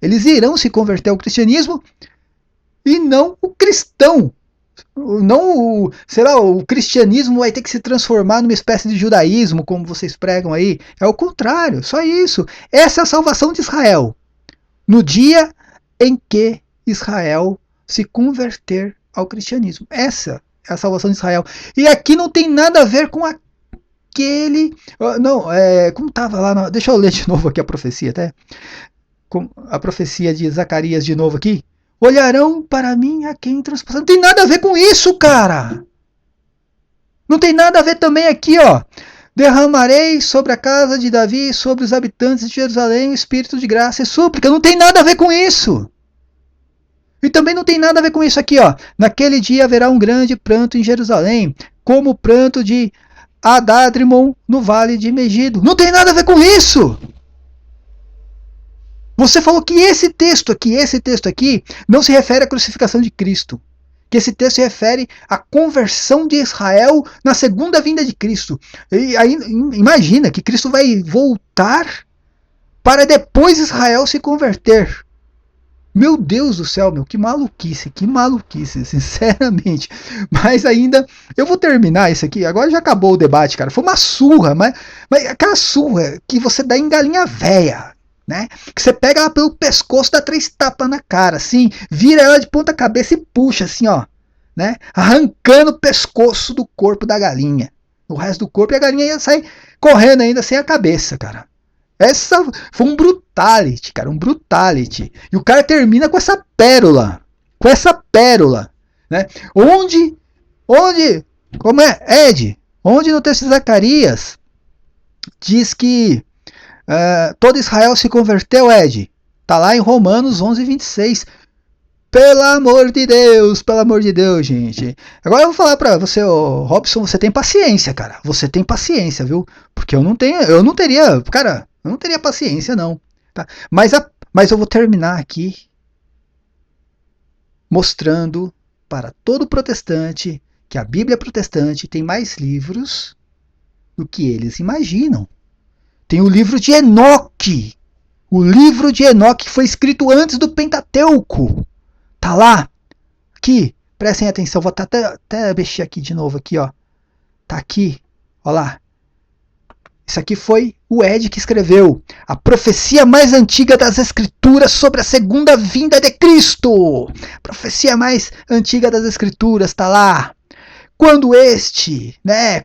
Eles irão se converter ao cristianismo e não o cristão. Não o cristianismo vai ter que se transformar numa espécie de judaísmo, como vocês pregam aí. É o contrário, só isso. Essa é a salvação de Israel. No dia em que Israel se converter ao cristianismo. Essa é a salvação de Israel. E aqui não tem nada a ver com aquele... Não, como estava lá... Deixa eu ler de novo aqui a profecia, até. A profecia de Zacarias de novo aqui. Olharão para mim a quem transpassar. Não tem nada a ver com isso, cara. Não tem nada a ver também aqui, ó. Derramarei sobre a casa de Davi e sobre os habitantes de Jerusalém o espírito de graça e súplica. Não tem nada a ver com isso. E também não tem nada a ver com isso aqui, ó. Naquele dia haverá um grande pranto em Jerusalém, como o pranto de Adadrimon no vale de Megido. Não tem nada a ver com isso. Você falou que esse texto aqui, não se refere à crucificação de Cristo. Que esse texto se refere à conversão de Israel na segunda vinda de Cristo. E aí, imagina que Cristo vai voltar para depois Israel se converter. Meu Deus do céu, meu, que maluquice, sinceramente. Mas ainda, eu vou terminar isso aqui, agora já acabou o debate, cara. Foi uma surra, mas aquela surra que você dá em galinha véia. Né? Que você pega ela pelo pescoço, dá 3 tapas na cara, assim, vira ela de ponta cabeça e puxa, assim, ó, né? Arrancando o pescoço do corpo da galinha. O resto do corpo, e a galinha ia sair correndo ainda sem a cabeça, cara. Essa foi um brutality, cara, um brutality. E o cara termina com essa pérola, né? Onde, como é, Ed? Onde no texto de Zacarias diz que todo Israel se converteu, Ed. Tá lá em Romanos 11:26. Pelo amor de Deus, gente. Agora eu vou falar pra você, Robson, você tem paciência, cara. Você tem paciência, viu? Porque eu não teria paciência, não. Tá? Mas eu vou terminar aqui mostrando para todo protestante que a Bíblia protestante tem mais livros do que eles imaginam. Tem o livro de Enoque. O livro de Enoque foi escrito antes do Pentateuco. Tá lá. Aqui. Prestem atenção. Vou até mexer aqui de novo. Aqui, ó. Tá aqui. Ó lá. Isso aqui foi o Ed que escreveu. A profecia mais antiga das Escrituras sobre a segunda vinda de Cristo. Profecia mais antiga das Escrituras. Tá lá. Quando né?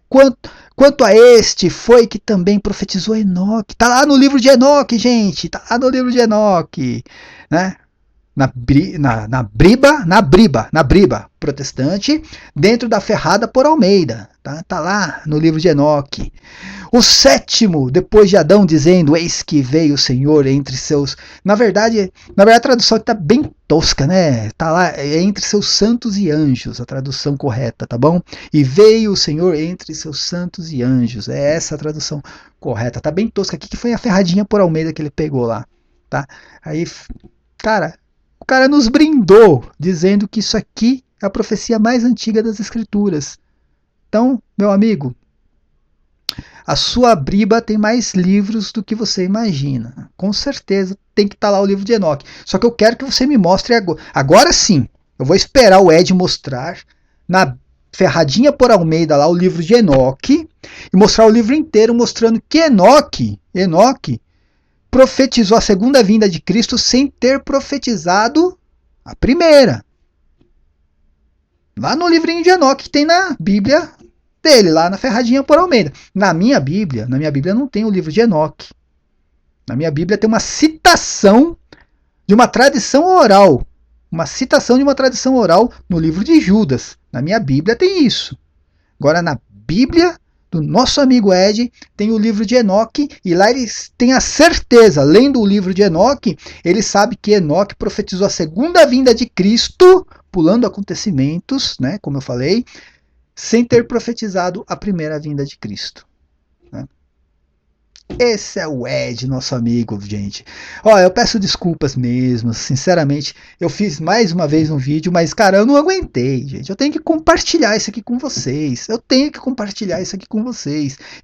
Quanto a este foi que também profetizou Enoque. Está lá no livro de Enoque, gente. Está lá no livro de Enoque. Né? Na briba protestante, dentro da Ferrada por Almeida. Tá lá no livro de Enoque. O 7º, depois de Adão, dizendo, eis que veio o Senhor entre seus... Na verdade a tradução está bem tosca, né? Tá lá, entre seus santos e anjos, a tradução correta, tá bom? E veio o Senhor entre seus santos e anjos. É essa a tradução correta. Tá bem tosca aqui, que foi a ferradinha por Almeida que ele pegou lá, tá? Aí, cara, o cara nos brindou, dizendo que isso aqui é a profecia mais antiga das Escrituras. Então, meu amigo, a sua briba tem mais livros do que você imagina. Com certeza tem que estar lá o livro de Enoque. Só que eu quero que você me mostre agora. Agora sim, eu vou esperar o Ed mostrar na ferradinha por Almeida lá o livro de Enoque e mostrar o livro inteiro mostrando que Enoque profetizou a segunda vinda de Cristo sem ter profetizado a primeira. Lá no livrinho de Enoque que tem na Bíblia dele, lá na ferradinha por Almeida. Na minha Bíblia não tem o livro de Enoque. Na minha Bíblia tem uma citação de uma tradição oral. Uma citação de uma tradição oral no livro de Judas. Na minha Bíblia tem isso. Agora, na Bíblia do nosso amigo Ed, tem o livro de Enoque, e lá eles têm a certeza, lendo o livro de Enoque, ele sabe que Enoque profetizou a segunda vinda de Cristo, pulando acontecimentos, né, como eu falei, sem ter profetizado a primeira vinda de Cristo. Né? Esse é o Ed, nosso amigo, gente. Ó, eu peço desculpas mesmo, sinceramente. Eu fiz mais uma vez um vídeo, mas, cara, eu não aguentei, gente. Eu tenho que compartilhar isso aqui com vocês.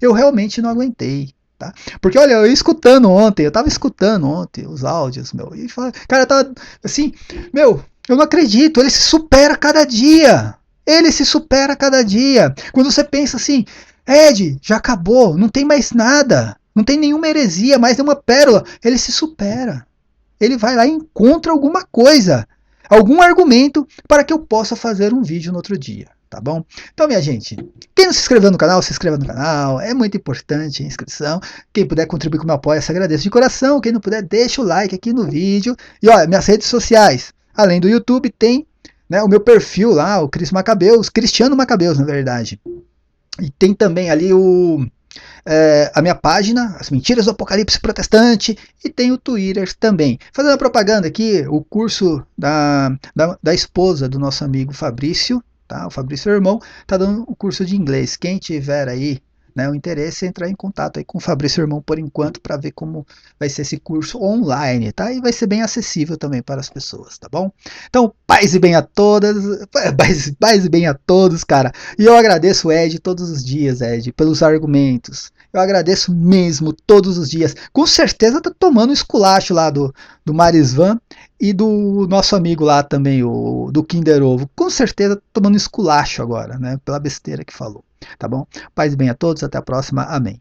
Eu realmente não aguentei. Tá? Porque, olha, eu tava escutando ontem os áudios, meu. E cara, tava assim, meu, eu não acredito, ele se supera a cada dia. Quando você pensa assim, Ed, já acabou, não tem mais nada. Não tem nenhuma heresia, mais nenhuma pérola. Ele se supera. Ele vai lá e encontra alguma coisa, algum argumento para que eu possa fazer um vídeo no outro dia, tá bom? Então, minha gente, quem não se inscreveu no canal, se inscreva no canal. É muito importante a inscrição. Quem puder contribuir com o meu apoio, se agradeço de coração. Quem não puder, deixa o like aqui no vídeo. E olha, minhas redes sociais, além do YouTube, tem, né, o meu perfil lá, o Cristiano Macabeus, na verdade. E tem também ali a minha página, As Mentiras do Apocalipse Protestante, e tem o Twitter também. Fazendo a propaganda aqui, o curso da esposa do nosso amigo Fabrício, tá? O Fabrício, irmão, tá dando o curso de inglês. Quem tiver aí, né, o interesse, entrar em contato aí com o Fabrício, irmão, por enquanto, para ver como vai ser esse curso online, tá? E vai ser bem acessível também para as pessoas, tá bom? Então, paz e bem a todas, paz e bem a todos, cara. E eu agradeço o Ed todos os dias, Ed, pelos argumentos. Eu agradeço mesmo todos os dias. Com certeza tá tomando o esculacho lá do Marisvan e do nosso amigo lá também, do Kinder Ovo. Com certeza tá tomando esculacho agora, né? Pela besteira que falou. Tá bom? Paz e bem a todos, até a próxima. Amém.